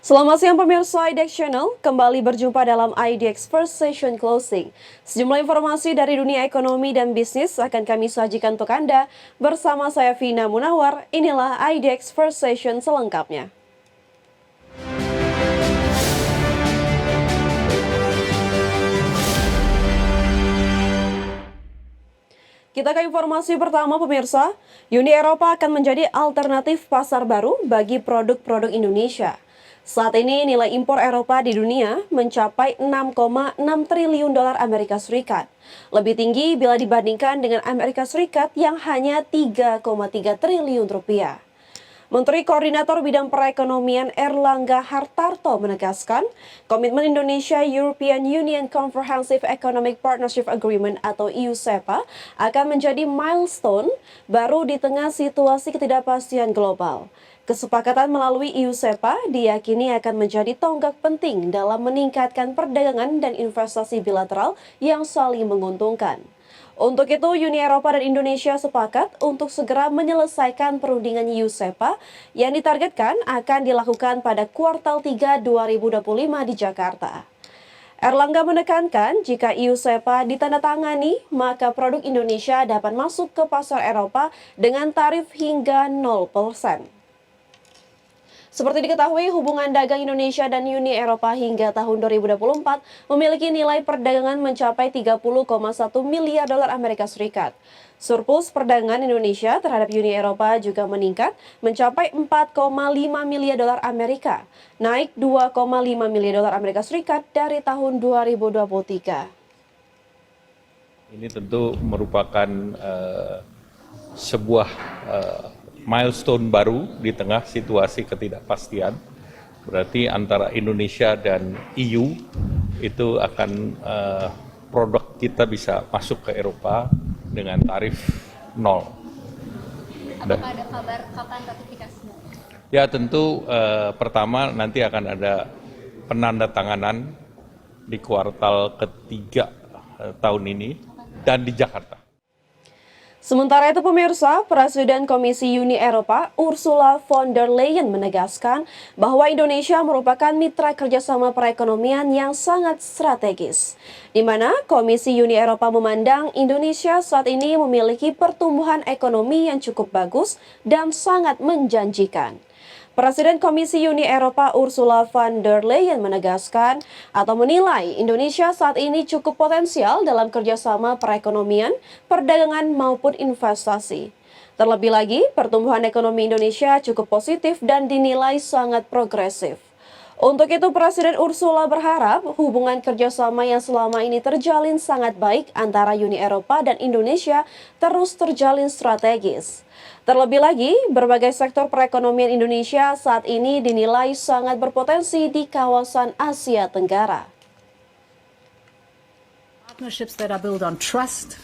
Selamat siang pemirsa IDX Channel, kembali berjumpa dalam IDX First Session Closing. Sejumlah informasi dari dunia ekonomi dan bisnis akan kami sajikan untuk Anda. Bersama saya Vina Munawar, inilah IDX First Session selengkapnya. Kita ke informasi pertama pemirsa, Uni Eropa akan menjadi alternatif pasar baru bagi produk-produk Indonesia. Saat ini nilai impor Eropa di dunia mencapai 6,6 triliun dolar Amerika Serikat. Lebih tinggi bila dibandingkan dengan Amerika Serikat yang hanya 3,3 triliun rupiah. Menteri Koordinator Bidang Perekonomian Erlangga Hartarto menegaskan, komitmen Indonesia European Union Comprehensive Economic Partnership Agreement atau EUSEPA akan menjadi milestone baru di tengah situasi ketidakpastian global. Kesepakatan melalui EUSEPA diyakini akan menjadi tonggak penting dalam meningkatkan perdagangan dan investasi bilateral yang saling menguntungkan. Untuk itu, Uni Eropa dan Indonesia sepakat untuk segera menyelesaikan perundingan EUSEPA yang ditargetkan akan dilakukan pada kuartal 3 2025 di Jakarta. Erlangga menekankan jika EUSEPA ditandatangani, maka produk Indonesia dapat masuk ke pasar Eropa dengan tarif hingga 0%. Seperti diketahui, hubungan dagang Indonesia dan Uni Eropa hingga tahun 2024 memiliki nilai perdagangan mencapai 30,1 miliar dolar Amerika Serikat. Surplus perdagangan Indonesia terhadap Uni Eropa juga meningkat mencapai 4,5 miliar dolar Amerika, naik 2,5 miliar dolar Amerika Serikat dari tahun 2023. Ini tentu merupakan sebuah milestone baru di tengah situasi ketidakpastian. Berarti antara Indonesia dan EU itu akan produk kita bisa masuk ke Eropa dengan tarif 0. Apakah ada kabar kapan ratifikasinya? Ya tentu pertama nanti akan ada penandatanganan di kuartal ketiga tahun ini dan di Jakarta. Sementara itu pemirsa, Presiden Komisi Uni Eropa Ursula von der Leyen menegaskan bahwa Indonesia merupakan mitra kerjasama perekonomian yang sangat strategis, di mana Komisi Uni Eropa memandang Indonesia saat ini memiliki pertumbuhan ekonomi yang cukup bagus dan sangat menjanjikan. Presiden Komisi Uni Eropa Ursula von der Leyen menegaskan atau menilai Indonesia saat ini cukup potensial dalam kerjasama perekonomian, perdagangan maupun investasi. Terlebih lagi, pertumbuhan ekonomi Indonesia cukup positif dan dinilai sangat progresif. Untuk itu, Presiden Ursula berharap hubungan kerjasama yang selama ini terjalin sangat baik antara Uni Eropa dan Indonesia terus terjalin strategis. Terlebih lagi, berbagai sektor perekonomian Indonesia saat ini dinilai sangat berpotensi di kawasan Asia Tenggara. Partnerships that are built on trust,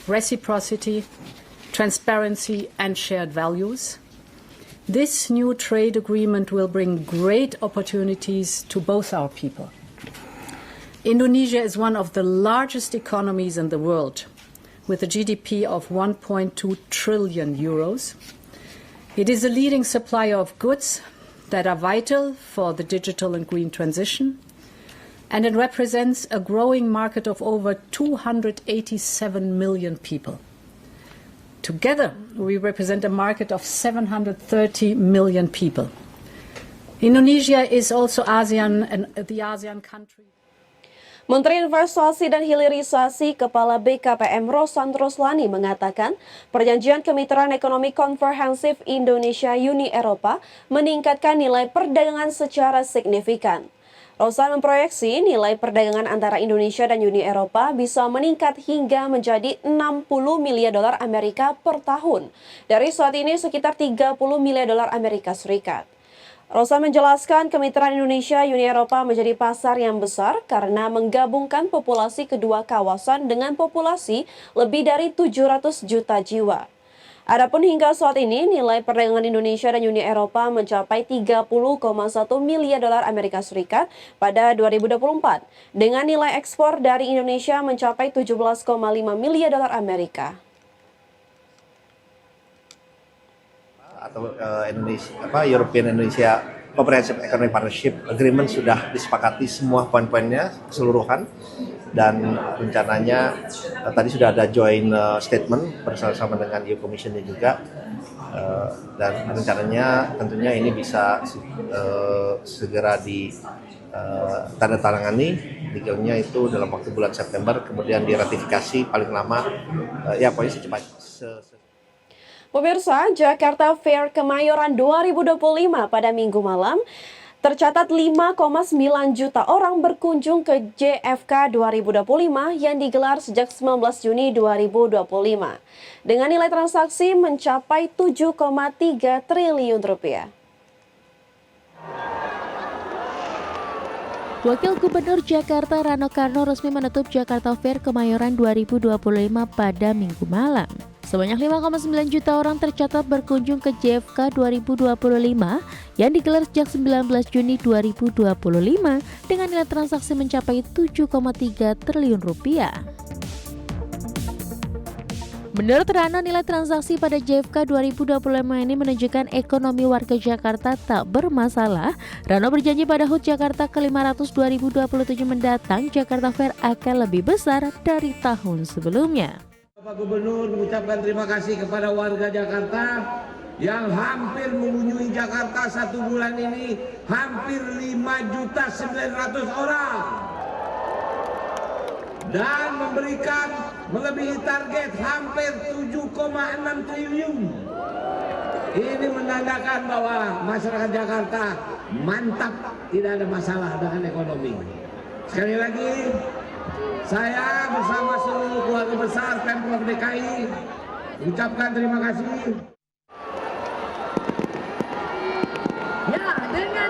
reciprocity, transparency and shared values. This new trade agreement will bring great opportunities to both our people. Indonesia is one of the largest economies in the world, with a GDP of 1.2 trillion euros. It is a leading supplier of goods that are vital for the digital and green transition, and it represents a growing market of over 287 million people. Together, we represent a market of 730 million people. Indonesia is also ASEAN and the ASEAN country. Menteri Investasi dan Hilirisasi Kepala BKPM Rosan Roslani mengatakan perjanjian kemitraan ekonomi komprehensif Indonesia-Uni Eropa meningkatkan nilai perdagangan secara signifikan. Rosan memproyeksi nilai perdagangan antara Indonesia dan Uni Eropa bisa meningkat hingga menjadi 60 miliar dolar Amerika per tahun, dari saat ini sekitar 30 miliar dolar Amerika Serikat. Rosan menjelaskan kemitraan Indonesia-Uni Eropa menjadi pasar yang besar karena menggabungkan populasi kedua kawasan dengan populasi lebih dari 700 juta jiwa. Adapun hingga saat ini nilai perdagangan Indonesia dan Uni Eropa mencapai 30,1 miliar dolar Amerika Serikat pada 2024 dengan nilai ekspor dari Indonesia mencapai 17,5 miliar dolar Amerika. Atau Indonesia European Indonesia Comprehensive Economic Partnership Agreement sudah disepakati semua poin-poinnya keseluruhan, dan rencananya tadi sudah ada joint statement bersama dengan EU Commission juga, dan rencananya tentunya ini bisa segera ditandatangani dealnya itu dalam waktu bulan September, kemudian diratifikasi paling lama ya pokoknya secepatnya. Pemirsa, Jakarta Fair Kemayoran 2025 pada Minggu malam tercatat 5,9 juta orang berkunjung ke JFK 2025 yang digelar sejak 19 Juni 2025 dengan nilai transaksi mencapai 7,3 triliun rupiah. Wakil Gubernur Jakarta Rano Karno resmi menutup Jakarta Fair Kemayoran 2025 pada Minggu malam. Sebanyak 5,9 juta orang tercatat berkunjung ke JFK 2025 yang digelar sejak 19 Juni 2025 dengan nilai transaksi mencapai 7,3 triliun rupiah. Menurut Rano, nilai transaksi pada JFK 2025 ini menunjukkan ekonomi warga Jakarta tak bermasalah. Rano berjanji pada HUT Jakarta ke-500 2027 mendatang, Jakarta Fair akan lebih besar dari tahun sebelumnya. Bapak Gubernur mengucapkan terima kasih kepada warga Jakarta yang hampir mengunjungi Jakarta 1 bulan ini, hampir 5.900.000 orang, dan memberikan melebihi target hampir 7,6 triliun. Ini menandakan bahwa masyarakat Jakarta mantap, tidak ada masalah dengan ekonomi. Sekali lagi, saya bersama seluruh keluarga besar Pemprov DKI ucapkan terima kasih. Ya, dengan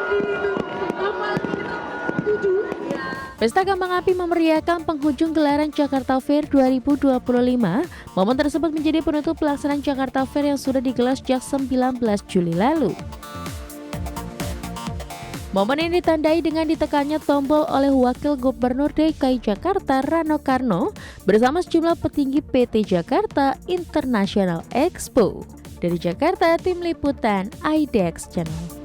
Pesta Kembang Api memeriahkan penghujung gelaran Jakarta Fair 2025. Momen tersebut menjadi penutup pelaksanaan Jakarta Fair yang sudah digelar sejak 19 Juli lalu. Momen ini ditandai dengan ditekannya tombol oleh Wakil Gubernur DKI Jakarta Rano Karno bersama sejumlah petinggi PT Jakarta International Expo. Dari Jakarta, Tim Liputan IDX Channel.